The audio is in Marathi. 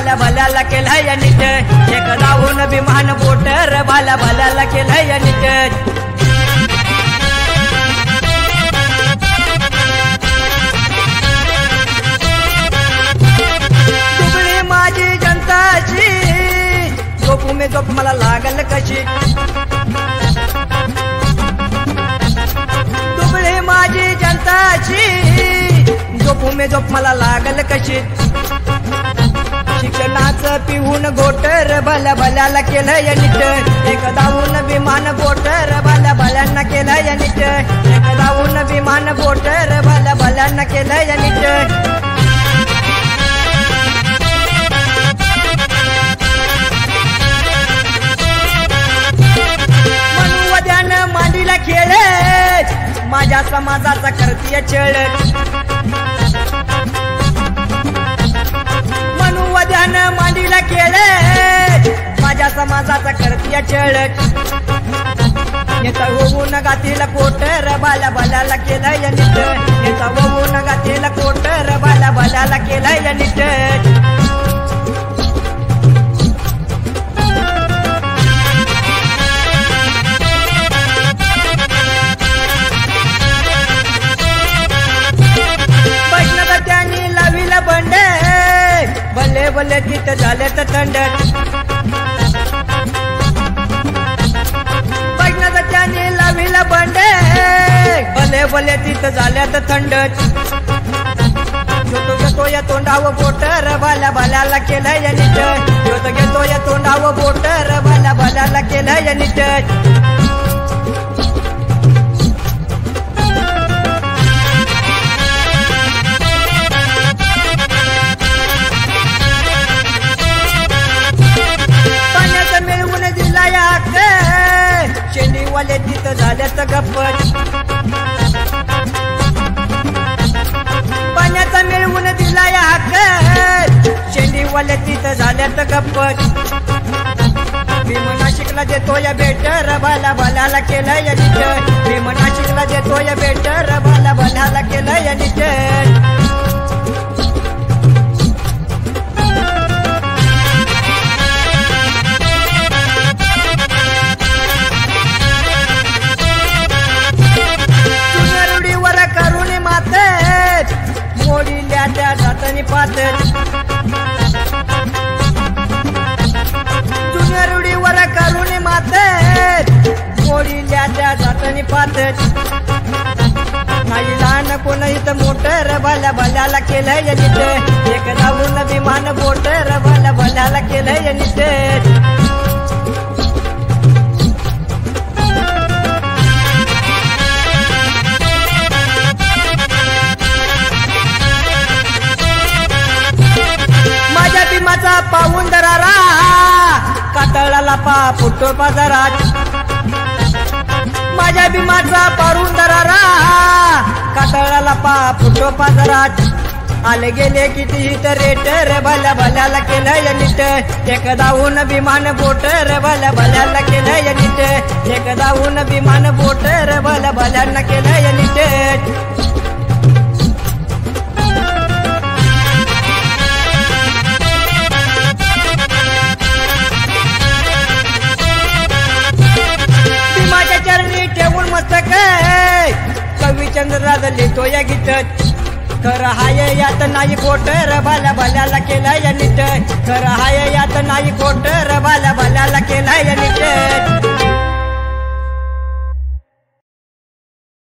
भल्या भल्याला केलंय नीट एकदाहून विमान बोटर भल्या भल्याला केलंय नीट झोपू में झोप मला लागल कशी दुबळे माझी जनताची झोपू में झोप मला लागल कशी शिक्षणाचं पिऊन घोटर भल्या भल्याला केलंय नीट एकदाहून विमान बोटर भल्या भल्यांना केलंय नीट एकदाहून विमान बोटर भल्या भल्यांना केलंय नीट मांडीला खेळ माझ्या समाजाचा करतीय छळ मनुवद्यान मांडीला खेळ माझ्या समाजाचा करतीय छळ नेता होऊन गातील कोटर भल्या भल्याला केलंय नीट नेता होऊन गातील कोटर भल्या भल्याला केलंय नीट भले भले तिथं झाले तर थंड बघण्याचा त्याने लाविला बंड भले भले तिथं झाले तर थंड घेतो घेतो या तोंडावं बोटर भल्या भल्याला केलंय नीट घेतो घेतो या तोंडावं बोटर भल्या भल्याला केलंय नीट शेंडीवाले तिथं झाल्यात गप्पट पाण्याचा मिळवून दिलाय हक्क शेंडीवाले तिथं झाल्यात गप्पट भीमनाशिकला देतोय बेटर भल्या भल्याला केलंय नीट भीमनाशिकला देतोय बेटर भल्या भल्याला केलंय नीट मोडील्या त्या जातानी पातर जुन्या रूढीवर करून मातर मोडील्या त्या जातानी पातर नाही लहान कोण इथं मोटर भल्या भल्याला केलंय नीट एकदाहून विमान बोटर भल्या भल्याला केलंय नीट माझा पाहून दरारा कातळाला पा फुटो बाजारात माझ्या भीमाचा पारून दरारा कातळाला पा फुटो बाजारात आले गेले किती तर रेटर भल्या भल्याला केलंय नीट एकदाहून विमान बोटर भल्या भल्याला केलंय नीट एकदाहून विमान बोटर भल्या भल्यांना केलंय नीट कविचंद्राज लिहितो या गीत खरं हाय यात नाही कोटर भल्या भल्याला केलंय नीट खरं हाय यात नाही कोटर भल्या भल्याला केलंय नीट